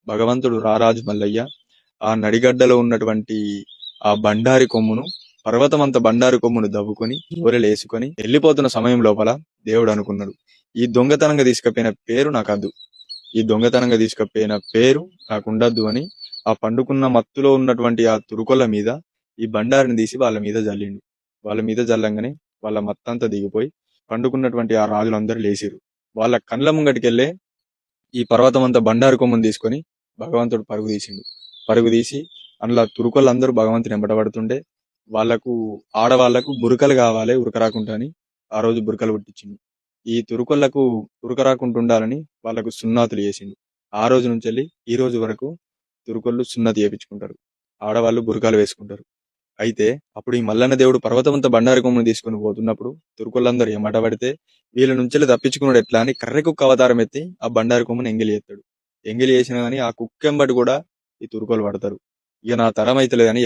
భగవంతుడు రారాజు మల్లయ్య ఆ నడిగడ్డలో ఉన్నటువంటి ఆ బండారి కొమ్మును పర్వతమంత బండారి కొమ్మును దవ్వుకొని ఊరెలేసుకొని వెళ్ళిపోతున్న సమయం లోపల దేవుడు అనుకున్నాడు, ఈ దొంగతనంగా తీసుకుపోయిన పేరు నాకద్దు, ఈ దొంగతనంగా తీసుకుపోయిన పేరు నాకు ఉండద్దు అని ఆ పండుకున్న మత్తులో ఉన్నటువంటి ఆ తురుకొల్ల మీద ఈ బండారిని తీసి వాళ్ళ మీద జల్లిండు. వాళ్ళ మీద జల్లంగానే వాళ్ళ మత్తంతా దిగిపోయి పండుకున్నటువంటి ఆ రాజులందరూ లేచిరు. వాళ్ళ కండ్ల ముంగటికెళ్ళే ఈ పర్వతం అంతా బండారు కొమ్మును తీసుకొని భగవంతుడు పరుగు తీసిండు. పరుగు తీసి అందులో తురుకొల్లందరూ భగవంతుని ఎంబడబడుతుండే వాళ్ళకు ఆడవాళ్లకు బురకలు కావాలి ఉరకరాకుండా అని ఆ రోజు బురకలు పుట్టించిండు. ఈ తురుకొల్లకు ఉరకరాకుంటుండాలని వాళ్ళకు సున్నాతులు చేసిండు. ఆ రోజు నుంచి వెళ్ళి ఈ రోజు వరకు తురుకొల్లు సున్నతి చేపించుకుంటారు, ఆడవాళ్ళు బురకాలు వేసుకుంటారు. అయితే అప్పుడు ఈ మల్లన్న దేవుడు పర్వతమంతా బండారు కొమ్మును తీసుకొని పోతున్నప్పుడు తురుకొల్లందరూ ఏమటబడితే వీళ్ళ నుంచి తప్పించుకున్నాడు ఎట్లా అని కర్రె కుక్క అవతారం ఎత్తి ఆ బండారు కొమ్మును ఎంగిలి చేస్తాడు. ఎంగిలి చేసినా గానీ ఆ కుక్కెంబడి కూడా ఈ తురుకోలు పడతారు. ఇక నా తరం అయితే లేదని